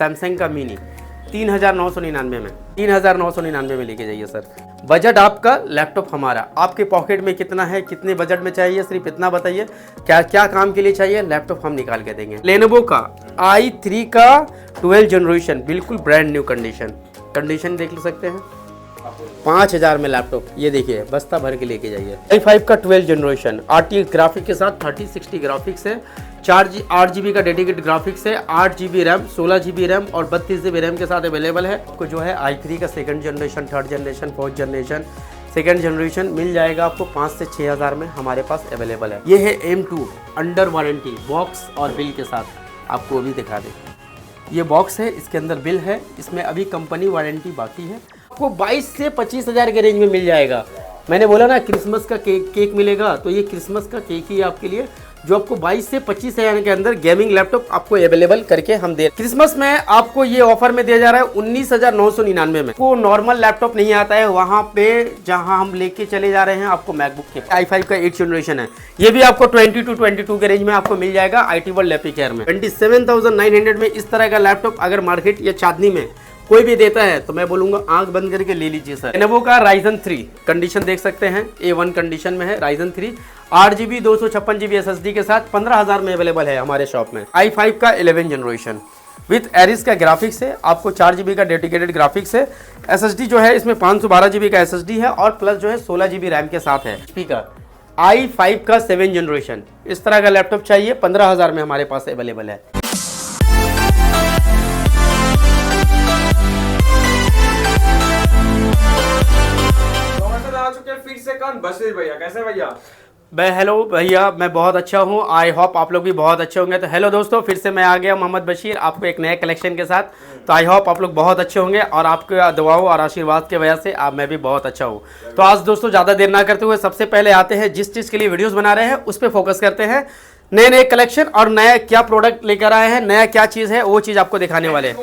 Samsung का mini 3999 में 3999 में लेके जाइए सर। बजट आपका, लैपटॉप हमारा। आपके पॉकेट में कितना है, कितने बजट में चाहिए, सिर्फ इतना बताइए क्या क्या काम के लिए चाहिए, लैपटॉप हम निकाल के देंगे। लेनोवो का i3 का 12 जनरेशन, बिल्कुल ब्रांड न्यू कंडीशन देख सकते हैं। 5000 में लैपटॉप, ये देखिए बस्ता भर के लेके जाइए। i5 का 12 जनरेशन RTX ग्राफिक के साथ 3060 ग्राफिक्स है, 8 GB का डेडिकेटेड ग्राफिक्स है, 8 GB रैम, 16 GB रैम और 32 GB रैम के साथ अवेलेबल है। आपको जो है i3 का second generation, third generation, fourth generation, second generation मिल जाएगा आपको 5 से 6000 में हमारे पास अवेलेबल है। ये है M2 अंडर वारंटी बॉक्स और बिल के साथ, आपको अभी दिखा दें। ये बॉक्स है, इसके अंदर बिल है, इसमें अभी कंपनी वारंटी बाकी है। आपको 22 से 25,000 के रेंज में मिल जाएगा। मैंने बोला ना क्रिसमस का केक मिलेगा, तो ये क्रिसमस का केक ही है आपके लिए, जो आपको 22 से 25,000 के अंदर गेमिंग लैपटॉप आपको अवेलेबल करके हम दे। क्रिसमस में आपको ये ऑफर में दिया जा रहा है 19,999 में। को नॉर्मल लैपटॉप नहीं आता है, वहाँ पे जहाँ हम लेके चले जा रहे हैं आपको मैकबुक के i5 का 8 जनरेशन है, ये भी आपको 22 के रेंज में आपको मिल जाएगा IT वर्ल्ड लैपी केयर में। 27,900 में इस तरह का लैपटॉप अगर मार्केट या चांदनी में कोई भी देता है तो मैं बोलूंगा आंख बंद करके ले लीजिए सर। लेनोवो का Ryzen 3 कंडीशन देख सकते हैं, A1 कंडीशन में है। Ryzen 3 8 GB 256 GB SSD के साथ 15,000 में अवेलेबल है हमारे शॉप में। i5 का 11 जनरेशन विथ एरिस का ग्राफिक्स है, आपको 4 GB का डेडिकेटेड ग्राफिक्स है। SSD जो है इसमें 512 GB का SSD है और प्लस जो है 16 GB रैम के साथ है। स्पीकर i5 का 7 जनरेशन, इस तरह का लैपटॉप चाहिए 15,000 में हमारे पास अवेलेबल है। फिर से कौन बशीर भैया, कैसे भैया? हेलो भैया, मैं बहुत अच्छा हूँ। आई होप आप लोग भी बहुत अच्छे होंगे। तो हेलो दोस्तों, फिर से मैं आ गया मोहम्मद बशीर आपको एक नए कलेक्शन के साथ। तो आई होप आप लोग बहुत अच्छे होंगे और आपके दुआओं और आशीर्वाद की वजह से मैं भी बहुत अच्छा हूँ। तो आज दोस्तों ज़्यादा देर ना करते हुए सबसे पहले आते हैं जिस चीज़ के लिए वीडियोज़ बना रहे हैं उस पर फोकस करते हैं। नए नए कलेक्शन और नया क्या प्रोडक्ट लेकर आए हैं, नया क्या चीज़ है वो चीज़ आपको दिखाने वाले हैं।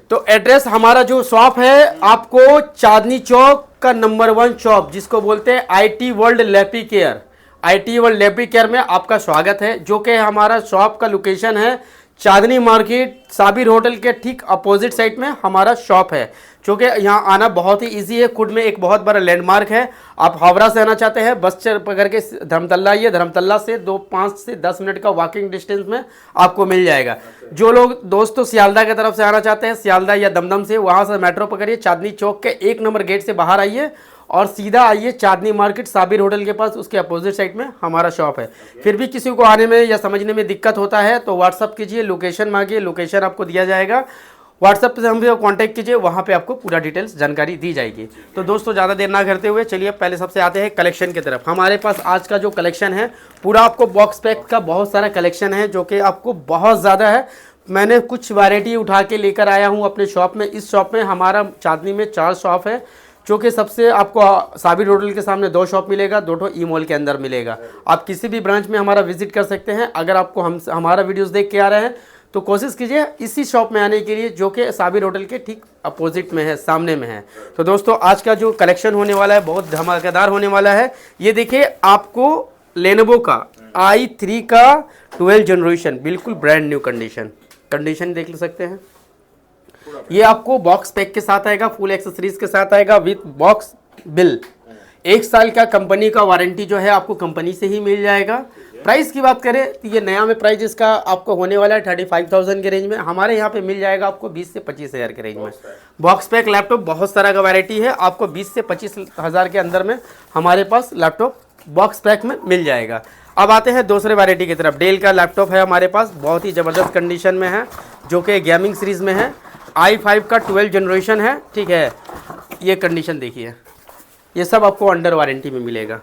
तो एड्रेस हमारा जो शॉप है आपको चांदनी चौक का नंबर 1 शॉप, जिसको बोलते हैं IT world lappy care. IT world lappy care में आपका स्वागत है, जो कि हमारा शॉप का लोकेशन है चांदनी मार्केट साबिर होटल के ठीक अपोजिट साइड में हमारा शॉप है, जो कि यहाँ आना बहुत ही इजी है। खुद में एक बहुत बड़ा लैंडमार्क है। आप हावड़ा से आना चाहते हैं बस पकड़ के धर्मतल्ला आइए, धर्मतल्ला से 5 से 10 मिनट का वॉकिंग डिस्टेंस में आपको मिल जाएगा। जो लोग दोस्तों सियालदा की तरफ से आना चाहते हैं, सियालदा या दमदम से, वहाँ से मेट्रो पकड़िए, चांदनी चौक के 1 नंबर गेट से बाहर आइए और सीधा आइए चांदनी मार्केट साबिर होटल के पास, उसके अपोजिट साइड में हमारा शॉप है। फिर भी किसी को आने में या समझने में दिक्कत होता है तो व्हाट्सअप कीजिए, लोकेशन मांगिए, लोकेशन आपको दिया जाएगा। व्हाट्सअप से हमसे कांटेक्ट कीजिए, वहाँ पे आपको पूरा डिटेल्स जानकारी दी जाएगी। तो दोस्तों ज़्यादा देर ना करते हुए चलिए पहले सबसे आते हैं कलेक्शन की तरफ। हमारे पास आज का जो कलेक्शन है पूरा आपको बॉक्स पैक का बहुत सारा कलेक्शन है, जो कि आपको बहुत ज़्यादा है। मैंने कुछ वैरायटी उठा के लेकर आया हूँ अपने शॉप में। इस शॉप में हमारा चांदनी में 4 शॉप है, जो कि सबसे आपको साबिर होटल के सामने 2 शॉप मिलेगा, 2 ई मॉल के अंदर मिलेगा। आप किसी भी ब्रांच में हमारा विजिट कर सकते हैं। अगर आपको हमारा वीडियोस देख के आ रहे हैं तो कोशिश कीजिए इसी शॉप में आने के लिए, जो कि साबिर होटल के ठीक अपोजिट में है, सामने में है। तो दोस्तों आज का जो कलेक्शन होने वाला है बहुत धमाकेदार होने वाला है। ये देखिए आपको लेनोवो का i3 का 12 जनरेशन, बिल्कुल ब्रांड न्यू कंडीशन देख सकते हैं। ये आपको बॉक्स पैक के साथ आएगा, फुल एक्सेसरीज के साथ आएगा विथ बॉक्स बिल। 1 साल का कंपनी का वारंटी जो है आपको कंपनी से ही मिल जाएगा। प्राइस की बात करें तो ये नया में प्राइस इसका आपको होने वाला है 35,000 के रेंज में। हमारे यहाँ पे मिल जाएगा आपको 20 से 25,000 के रेंज में। बॉक्स पैक लैपटॉप बहुत सारा का वैरायटी है, आपको 20 से 25,000 के अंदर में हमारे पास लैपटॉप बॉक्स पैक में मिल जाएगा। अब आते हैं दूसरे वैरायटी की तरफ। डेल का लैपटॉप है हमारे पास, बहुत ही ज़बरदस्त कंडीशन में है, जो कि गेमिंग सीरीज़ में है। i5 का 12 जनरेशन है, ठीक है। ये कंडीशन देखिए, ये सब आपको अंडर वारंटी में मिलेगा।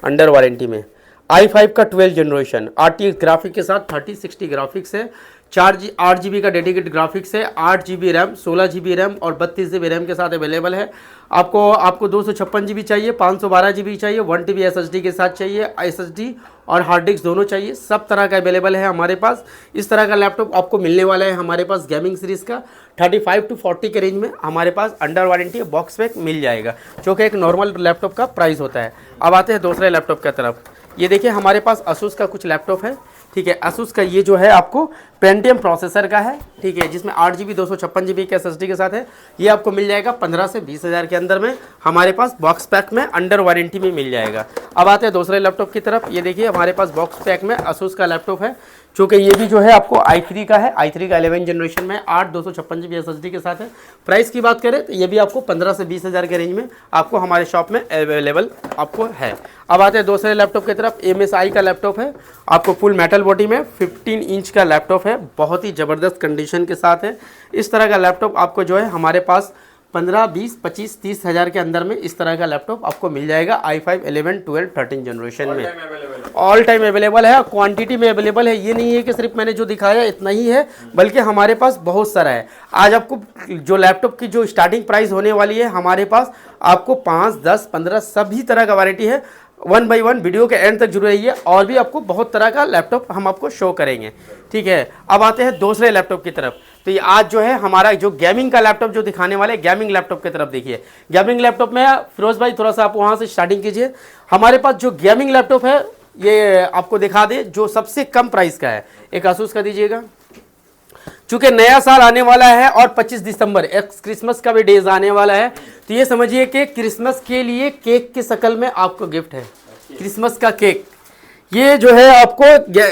अंडर वारंटी में i5 का 12 जनरेशन RTX ग्राफिक के साथ 3060 ग्राफिक्स है, 8 GB का डेडिकेटेड ग्राफिक्स है, 8 GB रैम, 16 GB रैम और 32 GB रैम के साथ अवेलेबल है। आपको 256 GB चाहिए, 512 GB चाहिए, 1 TB SSD के साथ चाहिए, SSD और हार्ड डिस्क दोनों चाहिए, सब तरह का अवेलेबल है हमारे पास। इस तरह का लैपटॉप आपको मिलने वाला है हमारे पास गेमिंग सीरीज़ का 35 to 40 के रेंज में हमारे पास अंडर वारंटी बॉक्स पैक मिल जाएगा, जो कि एक नॉर्मल लैपटॉप का प्राइस होता है। अब आते हैं दूसरे लैपटॉप की तरफ। ये देखिए हमारे पास asus का कुछ लैपटॉप है, ठीक है। asus का ये जो है आपको पेंटियम प्रोसेसर का है, ठीक है, जिसमें 8GB 256GB के SSD के साथ है। ये आपको मिल जाएगा 15 से 20 हज़ार के अंदर में, हमारे पास बॉक्स पैक में अंडर वारंटी में मिल जाएगा। अब आते हैं दूसरे लैपटॉप की तरफ। ये देखिए हमारे पास बॉक्स पैक में asus का लैपटॉप है, चूँकि ये भी जो है आपको i3 का है, i3 का 11 जनरेशन में 8 256GB SSD के साथ है। प्राइस की बात करें तो ये भी आपको 15 से 20 हज़ार के रेंज में आपको हमारे शॉप में अवेलेबल आपको है। अब आते हैं दूसरे लैपटॉप की तरफ। MSI का लैपटॉप है, आपको फुल मेटल बॉडी में 15 इंच का लैपटॉप है, बहुत ही ज़बरदस्त कंडीशन के साथ है। इस तरह का लैपटॉप आपको जो है हमारे पास 15, 20, 25, 30 हज़ार के अंदर में इस तरह का लैपटॉप आपको मिल जाएगा i5, 11, 12, 13 जनरेशन में। ऑल टाइम अवेलेबल है, क्वांटिटी में अवेलेबल है। ये नहीं है कि सिर्फ मैंने जो दिखाया इतना ही है, बल्कि हमारे पास बहुत सारा है। आज आपको जो लैपटॉप की जो स्टार्टिंग प्राइस होने वाली है हमारे पास, आपको 5, 10, 15 सभी तरह का वैरायटी है। 1 बाय 1 वीडियो के एंड तक जरूर रहिए, और भी आपको बहुत तरह का लैपटॉप हम आपको शो करेंगे, ठीक है। अब आते हैं दूसरे लैपटॉप की तरफ। तो ये आज जो है हमारा जो गेमिंग का लैपटॉप जो दिखाने वाले, गेमिंग लैपटॉप की तरफ देखिए। गेमिंग लैपटॉप में फिरोज भाई थोड़ा सा आप वहाँ से स्टार्टिंग कीजिए। हमारे पास जो गेमिंग लैपटॉप है ये आपको दिखा दे, जो सबसे कम प्राइस का है, एक asus का दीजिएगा। चूंकि नया साल आने वाला है और 25 दिसंबर एक क्रिसमस का भी डेज आने वाला है, तो ये समझिए कि क्रिसमस के लिए केक की शक्ल में आपको गिफ्ट है, क्रिसमस का केक। ये जो है आपको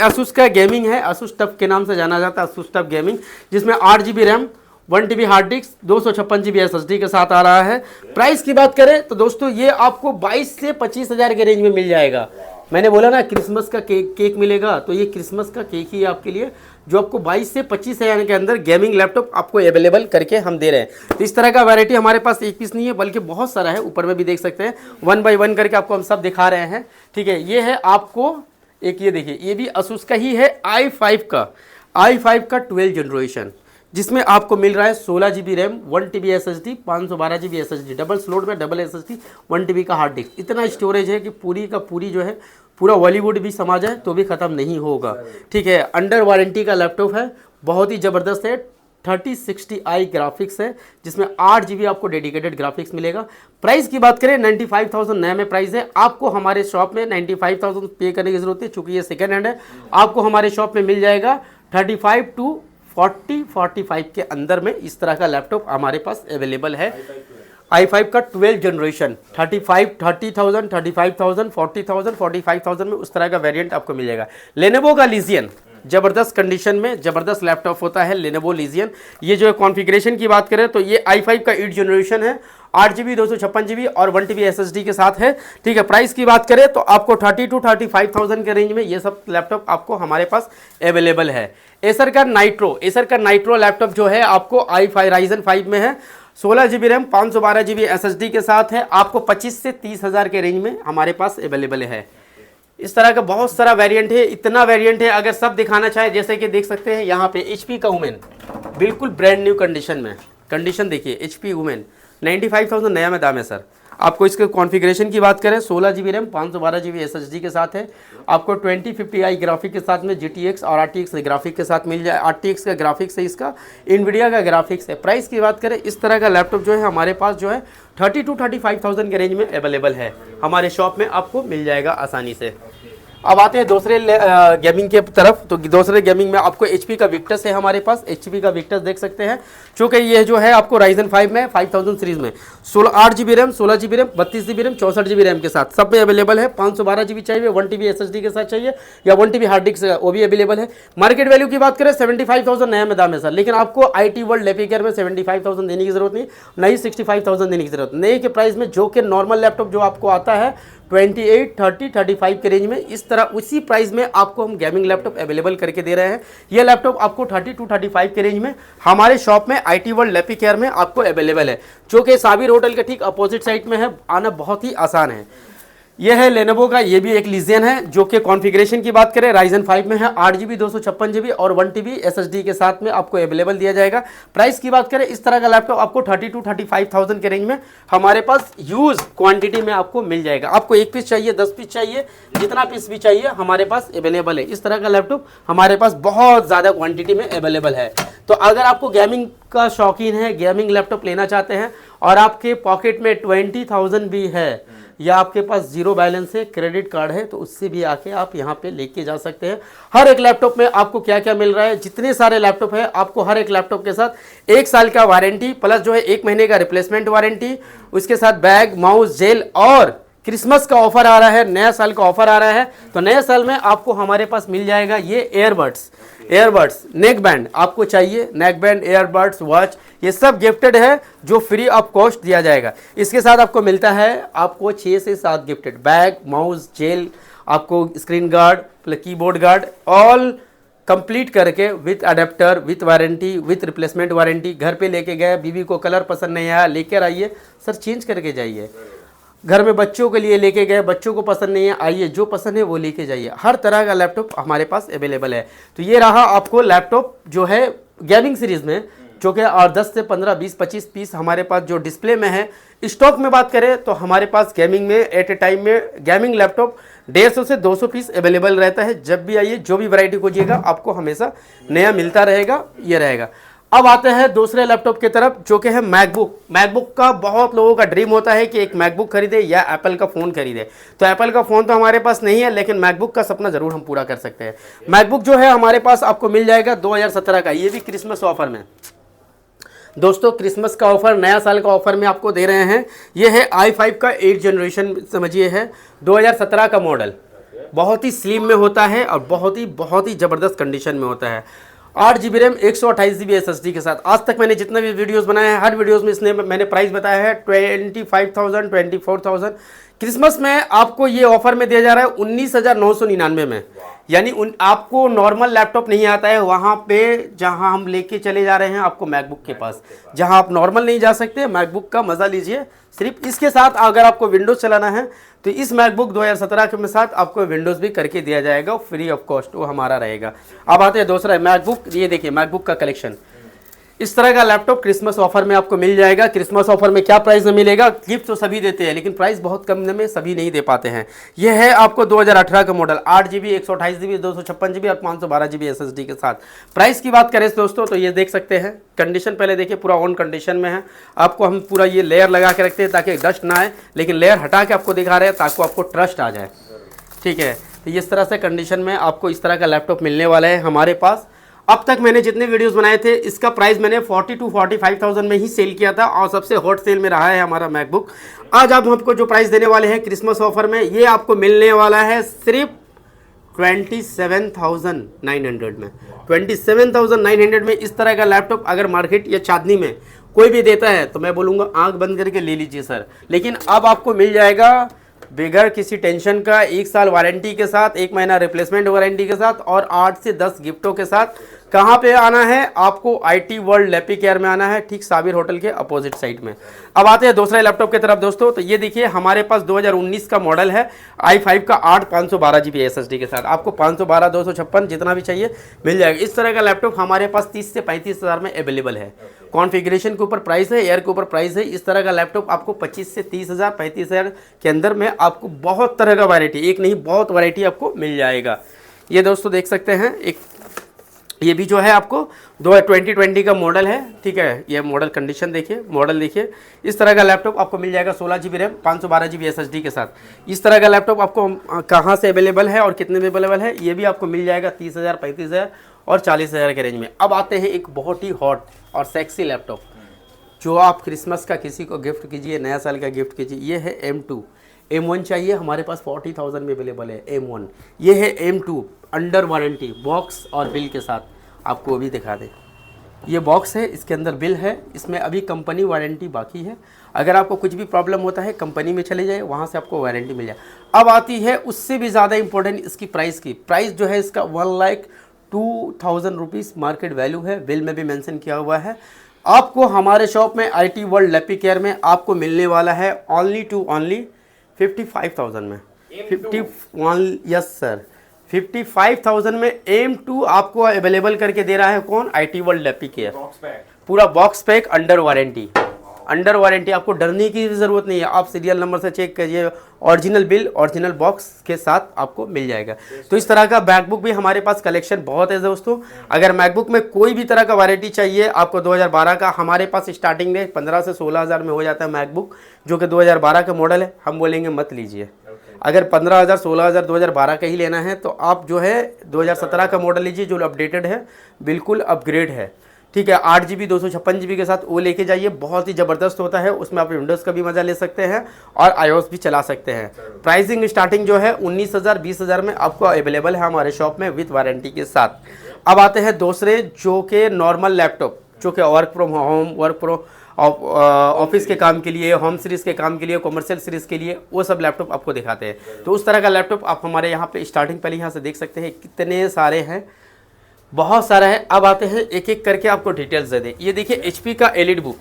asus का गेमिंग है, asus टफ के नाम से जाना जाता है, asus टफ गेमिंग, जिसमें 8GB RAM, 1TB hard disk, 256GB SSD के साथ आ रहा है। प्राइस की बात करें तो दोस्तों ये आपको 22 से 25 हज़ार के रेंज में मिल जाएगा। मैंने बोला ना क्रिसमस का केक मिलेगा, तो ये क्रिसमस का केक ही है आपके लिए, जो आपको 22 से 25 हज़ार के अंदर गेमिंग लैपटॉप आपको अवेलेबल करके हम दे रहे हैं। तो इस तरह का वैरायटी हमारे पास एक पीस नहीं है, बल्कि बहुत सारा है, ऊपर में भी देख सकते हैं। 1 बाय 1 करके आपको हम सब दिखा रहे हैं, ठीक है। ये है आपको एक, ये देखिए ये भी asus का ही है, i5 का 12 जनरेशन, जिसमें आपको मिल रहा है 16GB RAM, 1TB SSD, 512GB SSD, double slot में डबल SSD, 1TB का हार्ड डिस्क। इतना स्टोरेज है कि पूरी का पूरी जो है पूरा बॉलीवुड भी समा जाए तो भी ख़त्म नहीं होगा, ठीक है। अंडर वारंटी का लैपटॉप है, बहुत ही ज़बरदस्त है। 3060i ग्राफिक्स है, जिसमें 8GB आपको डेडिकेटेड ग्राफिक्स मिलेगा। प्राइस की बात करें 95,000 नया में प्राइस है, आपको हमारे शॉप में 95,000 पे करने की जरूरत है, चूँकि ये सेकेंड हैंड है। आपको हमारे शॉप में मिल जाएगा 35 to 45 के अंदर में इस तरह का लैपटॉप हमारे पास अवेलेबल है। i5 का 12 जनरेशन 30,000, 35,000, 40,000, 45,000 में उस तरह का वेरिएंट आपको मिल जाएगा। लेनोवो का लीजियन, ज़बरदस्त कंडीशन में ज़बरदस्त लैपटॉप होता है लेनोवो लीजियन। ये जो है कॉन्फ़िगरेशन की बात करें तो ये i5 का 8 जनरेशन है, 8GB 256GB और 1TB SSD के साथ है, ठीक है। प्राइस की बात करें तो आपको 30 to 35,000 के रेंज में ये सब लैपटॉप आपको हमारे पास अवेलेबल है। एसर का नाइट्रो लैपटॉप जो है आपको i5 Ryzen 5 में है, 16GB रैम, 512GB SSD के साथ है, आपको 25 से 30 हज़ार के रेंज में हमारे पास अवेलेबल है। इस तरह का बहुत सारा वेरिएंट है, इतना वेरिएंट है, अगर सब दिखाना चाहे, जैसे कि देख सकते हैं यहाँ पे HP का वुमेन बिल्कुल ब्रांड न्यू कंडीशन में, कंडीशन देखिए HP वुमेन 95,000 नया में दाम है सर। आपको इसके कॉन्फ़िगरेशन की बात करें 16GB रैम, 512GB SSD के साथ है, आपको 2050i ग्राफिक के साथ में GTX और RTX ग्राफिक के साथ मिल जाए। RTX का ग्राफिक्स है, इसका NVIDIA का ग्राफिक्स है। प्राइस की बात करें इस तरह का लैपटॉप जो है हमारे पास जो है 30 to 35,000 के रेंज में अवेलेबल है, हमारे शॉप में आपको मिल जाएगा आसानी से। अब आते हैं दूसरे गेमिंग के तरफ। तो दूसरे गेमिंग में आपको HP का विक्टस है, हमारे पास HP का विक्टस देख सकते हैं, चूँकि ये जो है आपको Ryzen 5 में 5000 सीरीज़ में 8GB RAM, 16GB RAM, 32GB RAM, 64GB RAM के साथ सब में अवेलेबल है। 512GB चाहिए, 1TB SSD के साथ चाहिए या 1TB हार्ड डिस्क, वो भी अवेलेबल है। मार्केट वैल्यू की बात करें 75,000 नया में दाम है सर, लेकिन आपको IT वर्ल्ड लेपिकेयर में 75,000 देने की जरूरत नहीं, नहीं 65,000 देने की जरूरत नए के प्राइस में, जो कि नॉर्मल लैपटॉप जो आपको आता है 28, 30, 35 के रेंज में, इस तरह उसी प्राइस में आपको हम गेमिंग लैपटॉप अवेलेबल करके दे रहे हैं। ये लैपटॉप आपको 30 to 35 के रेंज में हमारे शॉप में IT वर्ल्ड लेपिकेयर में आपको अवेलेबल है, जो कि साबिर होटल के ठीक अपोजिट साइड में है, आना बहुत ही आसान है। यह है लेनोवो का, ये भी एक लीजियन है, जो कि कॉन्फ़िगरेशन की बात करें Ryzen 5 में है, 8GB 256GB और 1TB SSD के साथ में आपको अवेलेबल दिया जाएगा। प्राइस की बात करें इस तरह का लैपटॉप आपको 30 to 35,000 के रेंज में हमारे पास यूज क्वांटिटी में आपको मिल जाएगा। आपको 1 पीस चाहिए, 10 पीस चाहिए, जितना पीस भी चाहिए हमारे पास अवेलेबल है। इस तरह का लैपटॉप हमारे पास बहुत ज़्यादा क्वान्टिटी में अवेलेबल है। तो अगर आपको गेमिंग का शौकीन है, गेमिंग लैपटॉप लेना चाहते हैं और आपके पॉकेट में 20,000 भी है, या आपके पास जीरो बैलेंस है, क्रेडिट कार्ड है, तो उससे भी आके आप यहाँ पे लेके जा सकते हैं। हर एक लैपटॉप में आपको क्या क्या मिल रहा है, जितने सारे लैपटॉप है आपको हर एक लैपटॉप के साथ 1 साल का वारंटी प्लस जो है 1 महीने का रिप्लेसमेंट वारंटी, उसके साथ बैग, माउस, जेल, और क्रिसमस का ऑफर आ रहा है, नया साल का ऑफर आ रहा है। तो नए साल में आपको हमारे पास मिल जाएगा ये एयरबड्स, नेक बैंड आपको चाहिए, नेक बैंड, एयरबड्स, वॉच, ये सब गिफ्टेड है जो फ्री ऑफ कॉस्ट दिया जाएगा। इसके साथ आपको मिलता है आपको 6 से 7 गिफ्टेड बैग, माउस, जेल, आपको screen guard, keyboard guard, all complete करके with adapter, with warranty, with replacement warranty. घर पे लेके गए, बीवी को कलर पसंद नहीं आया, लेकर आइए सर, चेंज करके जाइए। घर में बच्चों के लिए लेके गए, बच्चों को पसंद नहीं है, आइए जो पसंद है वो लेके जाइए। हर तरह का लैपटॉप हमारे पास अवेलेबल है। तो ये रहा आपको लैपटॉप जो है गेमिंग सीरीज़ में, जो कि और 10 से 15, 20, 25 पीस हमारे पास जो डिस्प्ले में है। स्टॉक में बात करें तो हमारे पास गेमिंग में एट ए टाइम में गेमिंग लैपटॉप 150 से 200 पीस अवेलेबल रहता है। जब भी आइए, जो भी वैरायटी खोजिएगा आपको हमेशा नया मिलता रहेगा, ये रहेगा। अब आते हैं दूसरे लैपटॉप की तरफ, जो कि है मैकबुक का बहुत लोगों का ड्रीम होता है कि एक मैकबुक खरीदे या एप्पल का फ़ोन खरीदे। तो एप्पल का फ़ोन तो हमारे पास नहीं है, लेकिन मैकबुक का सपना ज़रूर हम पूरा कर सकते हैं। मैकबुक जो है हमारे पास आपको मिल जाएगा 2017 का, ये भी क्रिसमस ऑफर में। दोस्तों क्रिसमस का ऑफर, नया साल का ऑफर में आपको दे रहे हैं। ये है i5 का 8 जनरेशन, समझिए है 2017 का मॉडल। बहुत ही स्लिम में होता है और बहुत ही ज़बरदस्त कंडीशन में होता है। 8 GB रैम, 128 GB SSD के साथ। आज तक मैंने जितने भी वीडियोस बनाए हैं, हर वीडियोस में इसने मैंने प्राइस बताया है 25,000, 24,000। क्रिसमस में आपको ये ऑफर में दिया जा रहा है 19,999 में। यानी आपको नॉर्मल लैपटॉप नहीं आता है वहाँ पे जहाँ हम लेके चले जा रहे हैं आपको मैकबुक के पास। जहाँ आप नॉर्मल नहीं जा सकते, मैकबुक का मज़ा लीजिए। सिर्फ इसके साथ अगर आपको विंडोज़ चलाना है तो इस मैकबुक 2017 के साथ आपको विंडोज़ भी करके दिया जाएगा, फ्री ऑफ कॉस्ट, वो हमारा रहेगा। अब आते हैं दूसरा मैकबुक। ये देखिए मैकबुक का कलेक्शन, इस तरह का लैपटॉप क्रिसमस ऑफर में आपको मिल जाएगा। क्रिसमस ऑफर में क्या प्राइस में मिलेगा, गिफ्ट तो सभी देते हैं लेकिन प्राइस बहुत कम में सभी नहीं दे पाते हैं। यह है आपको 2018 का मॉडल, 8 GB, 128 GB, 256 GB और 512 GB SSD के साथ। प्राइस की बात करें दोस्तों तो ये देख सकते हैं, कंडीशन पहले देखिए पूरा ऑन कंडीशन में है। आपको हम पूरा ये लेयर लगा के रखते हैं ताकि डस्ट ना आए, लेकिन लेयर हटा के आपको दिखा रहे हैं ताकि आपको ट्रस्ट आ जाए। ठीक है, तो इस तरह से कंडीशन में आपको इस तरह का लैपटॉप मिलने वाला है हमारे पास। अब तक मैंने जितने वीडियोस बनाए थे इसका प्राइस मैंने 40 to 45,000 में ही सेल किया था और सबसे हॉट सेल में रहा है हमारा मैकबुक। आज आप हमको जो प्राइस देने वाले हैं क्रिसमस ऑफर में, ये आपको मिलने वाला है सिर्फ 27,900 में। 27,900 में इस तरह का लैपटॉप अगर मार्केट या चांदनी में कोई भी देता है तो मैं बोलूँगा आंख बंद करके ले लीजिए सर। लेकिन अब आपको मिल जाएगा बगैर किसी टेंशन का, 1 साल वारंटी के साथ, 1 महीना रिप्लेसमेंट वारंटी के साथ और 8 से 10 गिफ्टों के साथ। कहाँ पे आना है आपको, IT वर्ल्ड लैपी केयर में आना है, ठीक साबिर होटल के अपोजिट साइड में। अब आते हैं दूसरे लैपटॉप की तरफ दोस्तों। तो ये देखिए हमारे पास 2019 का मॉडल है, i5 का 8 512 GB SSD के साथ। आपको 512, 256 जितना भी चाहिए मिल जाएगा। इस तरह का लैपटॉप हमारे पास 30 से 35 हज़ार में अवेलेबल है। कॉन्फ़िगरेशन के ऊपर प्राइस है, एयर के ऊपर प्राइस है। इस तरह का लैपटॉप आपको 25 से 30 हज़ार, 35 हज़ार के अंदर में आपको बहुत तरह का वैरायटी, एक नहीं बहुत वैरायटी आपको मिल जाएगा। ये दोस्तों देख सकते हैं, एक ये भी जो है आपको 2020 का मॉडल है। ठीक है, ये मॉडल कंडीशन देखिए, मॉडल देखिए। इस तरह का लैपटॉप आपको मिल जाएगा 16 GB रैम, 512 GB SSD के साथ। इस तरह का लैपटॉप आपको कहाँ से अवेलेबल है और कितने में अवेलेबल है, ये भी आपको मिल जाएगा 30,000, 35,000 और 40,000 के रेंज में। अब आते हैं एक बहुत ही हॉट और सेक्सी लैपटॉप जो आप क्रिसमस का किसी को गिफ्ट कीजिए, नया साल का गिफ्ट कीजिए। ये है M2। M1 चाहिए, हमारे पास 40,000 में अवेलेबल है M1। ये है M2 अंडर वारंटी, बॉक्स और बिल के साथ। आपको अभी दिखा दें, ये बॉक्स है, इसके अंदर बिल है, इसमें अभी कंपनी वारंटी बाकी है। अगर आपको कुछ भी प्रॉब्लम होता है कंपनी में चले जाए, वहाँ से आपको वारंटी मिल जाए। अब आती है उससे भी ज़्यादा इंपॉर्टेंट इसकी प्राइस की। प्राइस जो है इसका 1,02,000 रुपीज़ मार्केट वैल्यू है, बिल में भी मेंशन किया हुआ है। आपको हमारे शॉप में IT वर्ल्ड लैपी केयर में आपको मिलने वाला है ओनली 55,000 में। 51, यस सर, 55,000 में M2 आपको अवेलेबल करके दे रहा है कौन, IT वर्ल्ड लैपी केयर। पूरा box pack under warranty. Under warranty, आपको डरने की ज़रूरत नहीं है। आप सीरियल नंबर से चेक करिए, ओरिजिनल बिल, ओरिजिनल बॉक्स के साथ आपको मिल जाएगा। तो इस तरह का मैकबुक भी हमारे पास कलेक्शन बहुत है दोस्तों। अगर मैकबुक में कोई भी तरह का वारंटी चाहिए आपको 2012 का, हमारे पास स्टार्टिंग में 15 से 16 हज़ार में हो जाता है मैकबुक, जो कि 2012 का मॉडल है। हम बोलेंगे मत लीजिए। अगर 15,000, 16,000 2012 का ही लेना है तो आप जो है 2017 का मॉडल लीजिए, जो अपडेटेड है, बिल्कुल अपग्रेड है, ठीक है। 8 GB 256 GB के साथ वो लेके जाइए, बहुत ही ज़बरदस्त होता है। उसमें आप विंडोज़ का भी मज़ा ले सकते हैं और iOS भी चला सकते हैं। प्राइसिंग स्टार्टिंग जो है 19,000, 20,000 में आपको अवेलेबल है हमारे शॉप में विथ वारंटी के साथ। अब आते हैं दूसरे, जो कि नॉर्मल लैपटॉप, जो कि work from home, work from office के काम के लिए, होम सीरीज़ के काम के लिए, कॉमर्शियल सीरीज़ के लिए, वो सब लैपटॉप आपको दिखाते हैं। तो उस तरह का लैपटॉप आप हमारे यहाँ पे स्टार्टिंग पहले यहाँ से देख सकते हैं, कितने सारे हैं, बहुत सारा है। अब आते हैं एक एक करके आपको डिटेल्स दे दें। ये देखिए HP का एलिट बुक,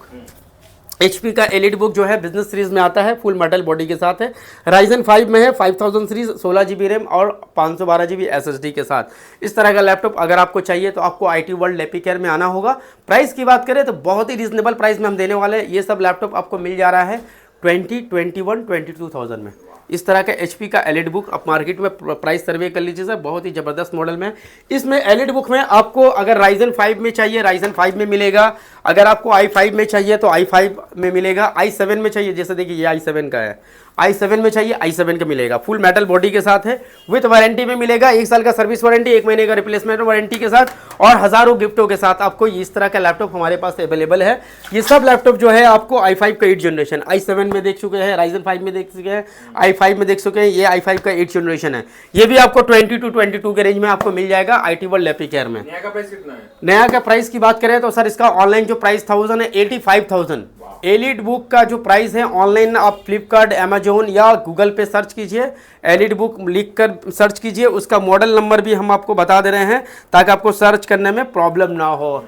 HP का एलिट बुक जो है बिजनेस सीरीज में आता है, फुल मेटल बॉडी के साथ है, राइजन 5 में है, 5000 सीरीज, 16 GB रैम और 512 GB SSD के साथ। इस तरह का लैपटॉप अगर आपको चाहिए तो आपको IT वर्ल्ड एपिकेयर में आना होगा। प्राइस की बात करें तो बहुत ही रीजनेबल प्राइस में हम देने वाले हैं। ये सब लैपटॉप आपको मिल जा रहा है 20, 21, 22,000 में। इस तरह का HP का एलिट बुक आप मार्केट में प्राइस सर्वे कर लीजिए सर, बहुत ही ज़बरदस्त मॉडल में। इसमें एलिट बुक में आपको अगर राइजन 5 में चाहिए, राइजन 5 में मिलेगा। अगर आपको i5 में चाहिए तो i5 में मिलेगा। i7 में चाहिए, जैसे देखिए ये i7 का है, i7 में चाहिए i7 का मिलेगा। फुल मेटल बॉडी के साथ है, विथ वारंटी में मिलेगा। 1 साल का सर्विस वारंटी, 1 महीने का रिप्लेसमेंट वारंटी के साथ और हज़ारों गिफ्टों के साथ आपको इस तरह का लैपटॉप हमारे पास अवेलेबल है। ये सब लैपटॉप जो है आपको i5 का 8 जनरेशन, i7 में देख चुके हैं, राइजन 5 में देख चुके हैं, i5 में देख चुके हैं, ये i5 का 8 जनरेशन है। ये भी आपको 20 to 22 के रेंज में आपको मिल जाएगा IT वर्ल्ड एपिकेयर में। नया का प्राइस कितना है? नया का प्राइस की बात करें तो सर इसका ऑनलाइन जो प्राइस 1000 है, 85,000। एलिट बुक का जो प्राइस है ऑनलाइन, आप फ्लिपकार्ट, अमेजोन या गूगल पे सर्च कीजिए, एलिट बुक लिख कर सर्च कीजिए। उसका मॉडल नंबर भी हम आपको बता दे रहे हैं ताकि आपको सर्च करने में प्रॉब्लम ना हो।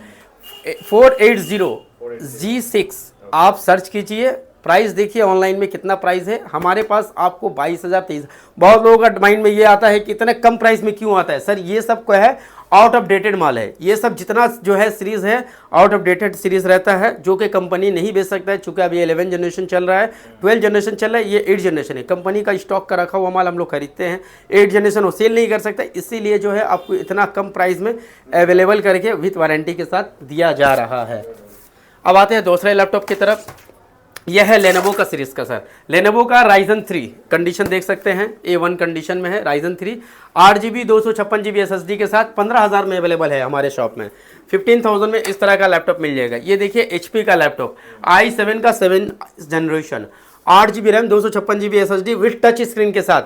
480G6 आप सर्च कीजिए। प्राइस देखिए ऑनलाइन में कितना प्राइस है, हमारे पास आपको 22,000, 23,000। बहुत लोगों का माइंड में ये आता है कि इतने कम प्राइस में क्यों आता है सर, ये सब को है आउट ऑफ डेटेड माल है। ये सब जितना जो है सीरीज़ है आउट ऑफ डेटेड सीरीज़ रहता है, जो कि कंपनी नहीं बेच सकता है। चूँकि अभी 11 जनरेशन चल रहा है, 12 जनरेशन चल रहा है, ये 8 जनरेशन है। कंपनी का स्टॉक का रखा हुआ माल हम लोग खरीदते हैं, 8 जनरेशन वो सेल नहीं कर सकता, इसीलिए जो है आपको इतना कम प्राइस में अवेलेबल करके विथ वारंटी के साथ दिया जा रहा है। अब आते हैं दूसरे लैपटॉप की तरफ। यह है लेनोवो का सीरीज़ का सर, लेनोवो का राइजन 3, कंडीशन देख सकते हैं A1 कंडीशन में है। राइजन 3 8 GB 256 GB SSD के साथ 15,000 में अवेलेबल है हमारे शॉप में। 15,000 में इस तरह का लैपटॉप मिल जाएगा। ये देखिए HP का लैपटॉप, i7 का 7 generation, 8 GB RAM, 256 GB SSD with touch screen के साथ।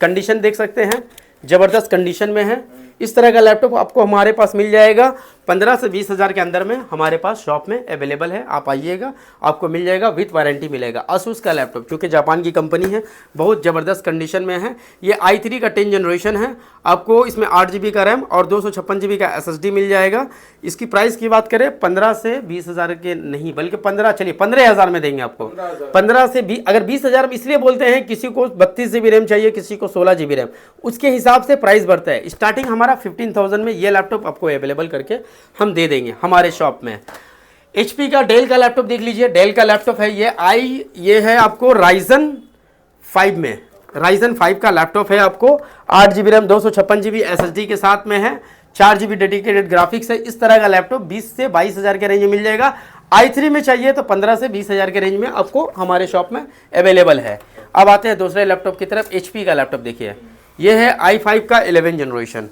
कंडीशन देख सकते हैं, ज़बरदस्त कंडीशन में है। इस तरह का लैपटॉप आपको हमारे पास मिल जाएगा 15 से 20,000 के अंदर में हमारे पास शॉप में अवेलेबल है। आप आइएगा, आपको मिल जाएगा, विथ वारंटी मिलेगा। Asus का लैपटॉप, जो कि जापान की कंपनी है, बहुत ज़बरदस्त कंडीशन में है। ये i3 का 10 जनरेशन है। आपको इसमें 8 GB का रैम और 256 GB का SSD मिल जाएगा। इसकी प्राइस की बात करें 15 से 20,000 के नहीं, बल्कि 15,000 में देंगे आपको। 15 से 20, अगर 20,000 इसलिए बोलते हैं, किसी को 32 GB रैम चाहिए, किसी को 16 GB रैम, उसके हिसाब से प्राइस बढ़ता है। स्टार्टिंग हमारा 15,000 में ये लैपटॉप आपको अवेलेबल करके हम दे देंगे हमारे शॉप में। HP का डेल का लैपटॉप देख लीजिए, डेल का लैपटॉप है ये है आपको राइजन 5 में, राइजन 5 का लैपटॉप है आपको। 8 GB रैम, 256 GB SSD के साथ में है, 4 GB डेडिकेटेड ग्राफिक्स है। इस तरह का लैपटॉप 20 से 22,000 के रेंज में मिल जाएगा। i3 में चाहिए तो 15 से 20,000 के रेंज में आपको हमारे शॉप में अवेलेबल है। अब आते हैं दूसरे लैपटॉप की तरफ। HP का लैपटॉप देखिए, ये है i5 का 11 जनरेशन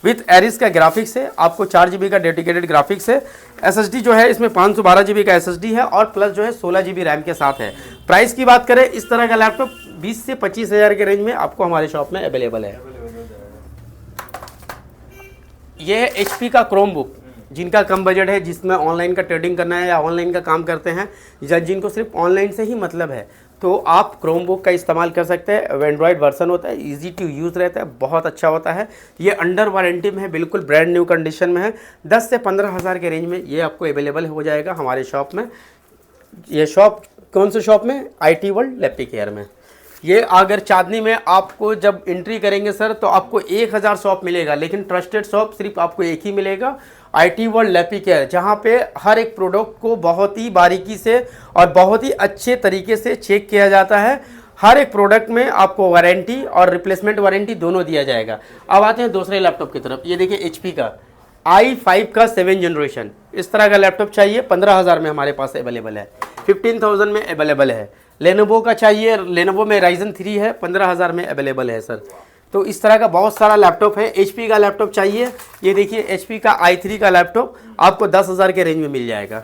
विथ एरिस का ग्राफिक्स है। आपको 4 GB का डेडिकेटेड ग्राफिक्स है। SSD जो है इसमें 512 GB का SSD है और प्लस जो है 16 GB रैम के साथ है। प्राइस की बात करें, इस तरह का लैपटॉप 20 से 25,000 के रेंज में आपको हमारे शॉप में अवेलेबल है। ये है HP का क्रोम बुक, जिनका कम बजट है, जिसमें ऑनलाइन का ट्रेडिंग करना है या ऑनलाइन का काम करते हैं, या जिनको सिर्फ ऑनलाइन से ही मतलब है, तो आप क्रोम बुक का इस्तेमाल कर सकते हैं। एंड्रॉयड वर्सन होता है, इजी टू यूज़ रहता है, बहुत अच्छा होता है। ये अंडर वारंटी में है, बिल्कुल ब्रांड न्यू कंडीशन में है। 10 से 15,000 के रेंज में ये आपको अवेलेबल हो जाएगा हमारे शॉप में। ये शॉप कौन से शॉप में? IT वर्ल्ड एपिकेयर में। ये अगर चांदनी में आपको जब एंट्री करेंगे सर, तो आपको 1000 शॉप मिलेगा, लेकिन ट्रस्टेड शॉप सिर्फ आपको एक ही मिलेगा। IT वर्ल्ड लैपी केयर, जहाँ पे हर एक प्रोडक्ट को बहुत ही बारीकी से और बहुत ही अच्छे तरीके से चेक किया जाता है। हर एक प्रोडक्ट में आपको वारंटी और रिप्लेसमेंट वारंटी दोनों दिया जाएगा। अब आते हैं दूसरे लैपटॉप की तरफ। ये देखिए HP का i5 का 7 जनरेशन, इस तरह का लैपटॉप चाहिए 15,000 में हमारे पास अवेलेबल है, 15,000 में अवेलेबल है। लेनोवो का चाहिए, लेनोवो में Ryzen 3 है, 15,000 में अवेलेबल है सर। तो इस तरह का बहुत सारा लैपटॉप है। HP का लैपटॉप चाहिए, ये देखिए HP का i3 का लैपटॉप आपको 10,000 के रेंज में मिल जाएगा।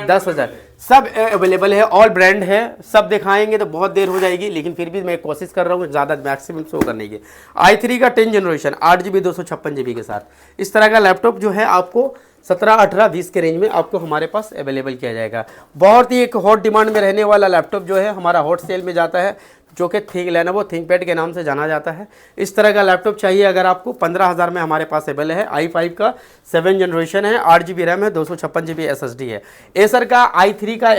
10,000 सब अवेलेबल है, ऑल ब्रांड है। सब दिखाएंगे तो बहुत देर हो जाएगी, लेकिन फिर भी मैं कोशिश कर रहा हूँ ज़्यादा मैक्सिमम शो करने की। i3 का 10 जनरेशन 8GB 256GB के साथ इस तरह का लैपटॉप जो है आपको 17, 18, 20 के रेंज में आपको हमारे पास अवेलेबल किया जाएगा। बहुत ही एक हॉट डिमांड में रहने वाला लैपटॉप जो है हमारा हॉट सेल में जाता है, जो कि लेनोवो थिंकपैड के नाम से जाना जाता है। इस तरह का लैपटॉप चाहिए अगर आपको 15,000 में हमारे पास अवेलेबल है। i5 का 7 जनरेशन है, 8GB रैम है, 256GB SSD है। एसर का i3 का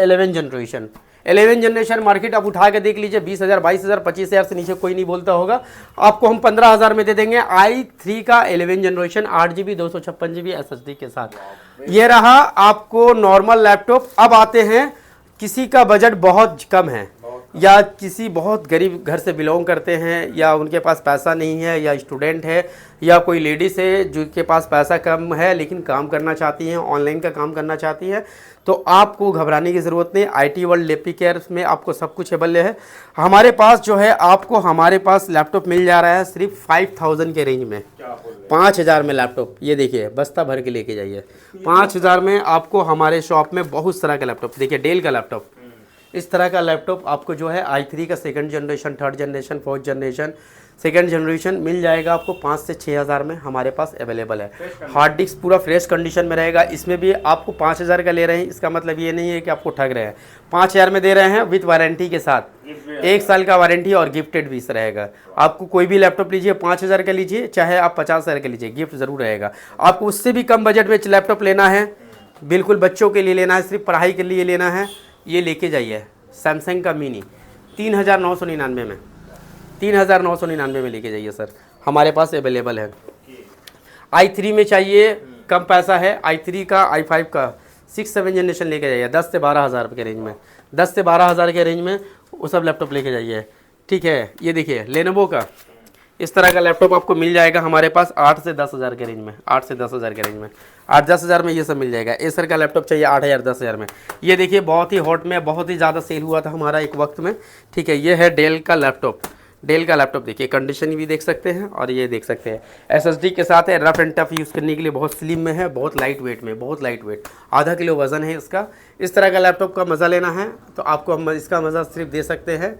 11 जनरेशन मार्केट आप उठा के देख लीजिए, 20,000, 22,000, 25,000 से नीचे कोई नहीं बोलता होगा। आपको हम 15,000 में दे देंगे i3 का 11 जनरेशन 8GB 256GB SSD के साथ। ये रहा आपको नॉर्मल लैपटॉप। अब आते हैं किसी का बजट बहुत कम है या किसी बहुत गरीब घर से बिलोंग करते हैं या उनके पास पैसा नहीं है या स्टूडेंट है या कोई लेडीज़ है जिनके पास पैसा कम है लेकिन काम करना चाहती हैं, ऑनलाइन का काम करना चाहती हैं, तो आपको घबराने की ज़रूरत नहीं। IT वर्ल्ड लैपी केयर में आपको सब कुछ अवेलेबल है। हमारे पास जो है आपको हमारे पास लैपटॉप मिल जा रहा है सिर्फ 5,000 के रेंज में, 5,000 में लैपटॉप। ये देखिए बस्ता भर के लेके जाइए। 5,000 में आपको हमारे शॉप में बहुत तरह का लैपटॉप, देखिए डेल का लैपटॉप, इस तरह का लैपटॉप आपको जो है i3 का 2nd generation, 3rd generation, 4th generation, 2nd generation मिल जाएगा आपको 5 से 6,000 में हमारे पास अवेलेबल है। हार्ड डिस्क पूरा फ्रेश कंडीशन में रहेगा। इसमें भी आपको 5,000 का ले रहे हैं, इसका मतलब ये नहीं है कि आपको ठग रहे हैं। 5,000 में दे रहे हैं विथ वारंटी के साथ, 1 साल का वारंटी और गिफ्टेड भी रहेगा। आपको कोई भी लैपटॉप लीजिए 5,000 का लीजिए, चाहे आप 50,000 का लीजिए, गिफ्ट ज़रूर रहेगा। आपको उससे भी कम बजट में लैपटॉप लेना है, बिल्कुल बच्चों के लिए लेना है, सिर्फ पढ़ाई के लिए लेना है, ये लेके जाइए। सैमसंग का मिनी 3,999 में, 3,999 में लेके जाइए सर, हमारे पास अवेलेबल है। i3 में चाहिए, कम पैसा है, i3 का i5 का 6-7 जनरेशन लेके जाइए 10 से 12,000 के रेंज में, 10 से 12,000 के रेंज में वो सब लैपटॉप लेके जाइए। ठीक है, ये देखिए लेनोवो का इस तरह का लैपटॉप आपको मिल जाएगा हमारे पास 8 से 10,000 के रेंज में, 8 से 10,000 के रेंज में, 8-10,000 में ये सब मिल जाएगा। एसर का लैपटॉप चाहिए 8,000, 10,000 में। ये देखिए बहुत ही हॉट में, बहुत ही ज़्यादा सेल हुआ था हमारा एक वक्त में। ठीक है, ये है डेल का लैपटॉप। डेल का लैपटॉप देखिए, कंडीशन भी देख सकते हैं और ये देख सकते हैं SSD के साथ है। रफ एंड टफ यूज़ करने के लिए बहुत स्लिम में है, बहुत लाइट वेट में, बहुत लाइट वेट, आधा किलो वज़न है इसका। इस तरह का लैपटॉप का मज़ा लेना है तो आपको हम इसका मज़ा सिर्फ दे सकते हैं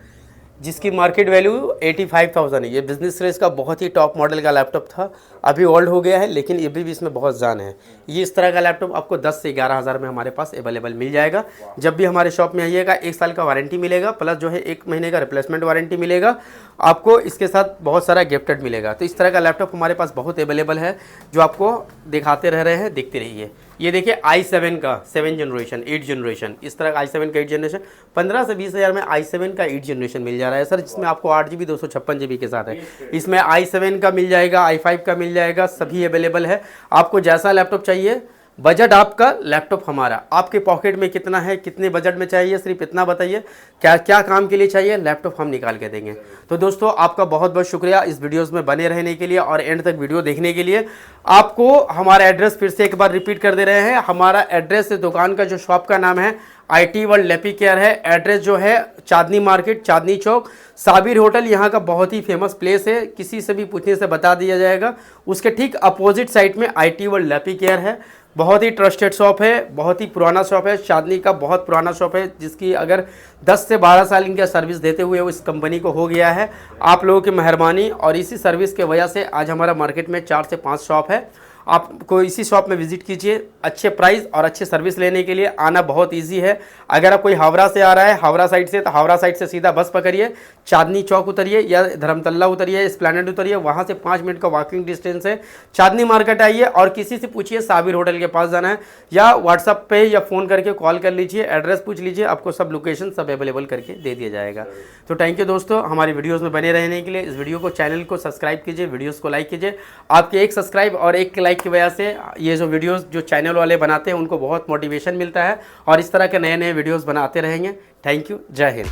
जिसकी मार्केट वैल्यू 85,000 है। ये बिजनेस रेस का बहुत ही टॉप मॉडल का लैपटॉप था, अभी ओल्ड हो गया है लेकिन अभी भी इसमें बहुत जान है। ये इस तरह का लैपटॉप आपको 10 से 11,000 में हमारे पास अवेलेबल मिल जाएगा। जब भी हमारे शॉप में आइएगा 1 साल का वारंटी मिलेगा, प्लस जो है 1 महीने का रिप्लेसमेंट वारंटी मिलेगा आपको, इसके साथ बहुत सारा गिफ्टेड मिलेगा। तो इस तरह का लैपटॉप हमारे पास बहुत अवेलेबल है जो आपको दिखाते रह रहे हैं, देखते रहिए। ये देखिए i7 का 7 जनरेशन, 8 जनरेशन, इस तरह का i7 का 8 जनरेशन 15 से 20,000 में i7 का 8 जनरेशन मिल जा रहा है सर, जिसमें आपको 8GB 256GB के साथ है। इसमें i7 का मिल जाएगा, i5 का मिल जाएगा, सभी अवेलेबल है। आपको जैसा लैपटॉप चाहिए, बजट आपका, लैपटॉप हमारा। आपके पॉकेट में कितना है, कितने बजट में चाहिए, सिर्फ इतना बताइए, क्या क्या काम के लिए चाहिए, लैपटॉप हम निकाल के देंगे। तो दोस्तों आपका बहुत बहुत शुक्रिया इस वीडियोस में बने रहने के लिए और एंड तक वीडियो देखने के लिए। आपको हमारा एड्रेस फिर से एक बार रिपीट कर दे रहे हैं। हमारा एड्रेस दुकान का जो शॉप का नाम है IT वर्ल्ड लैपी केयर है। एड्रेस जो है चांदनी मार्केट, चांदनी चौक, साबिर होटल यहाँ का बहुत ही फेमस प्लेस है, किसी से भी पूछने से बता दिया जाएगा। उसके ठीक अपोजिट साइड में IT वर्ल्ड लैपी केयर है। बहुत ही ट्रस्टेड शॉप है, बहुत ही पुराना शॉप है, चांदनी का बहुत पुराना शॉप है, जिसकी अगर 10 से 12 साल इनका सर्विस देते हुए इस कंपनी को हो गया है। आप लोगों की मेहरबानी और इसी सर्विस के वजह से आज हमारा मार्केट में 4 से 5 शॉप है। आपको इसी शॉप में विजिट कीजिए। अच्छे प्राइस और अच्छे सर्विस लेने के लिए आना बहुत इजी है। अगर आप कोई हावड़ा से आ रहा है, हावड़ा साइड से, तो हावड़ा साइड से सीधा बस पकड़िए, चांदनी चौक उतरिए या धर्मतल्ला उतरिए, एस्प्लेनेड उतरिए, वहाँ से 5 मिनट का वॉकिंग डिस्टेंस है। चांदनी मार्केट आइए और किसी से पूछिए साबिर होटल के पास जाना है, या व्हाट्सअप पे या फ़ोन करके कॉल कर लीजिए, एड्रेस पूछ लीजिए, आपको सब लोकेशन सब अवेलेबल करके दे दिया जाएगा। तो थैंक यू दोस्तों, हमारी वीडियोज़ में बने रहने के लिए। इस वीडियो को, चैनल को सब्सक्राइब कीजिए, वीडियोज़ को लाइक कीजिए। आपके एक सब्सक्राइब और एक लाइक लाइक की वजह से ये जो वीडियोस जो चैनल वाले बनाते हैं उनको बहुत मोटिवेशन मिलता है और इस तरह के नए नए वीडियोस बनाते रहेंगे। थैंक यू, जय हिंद।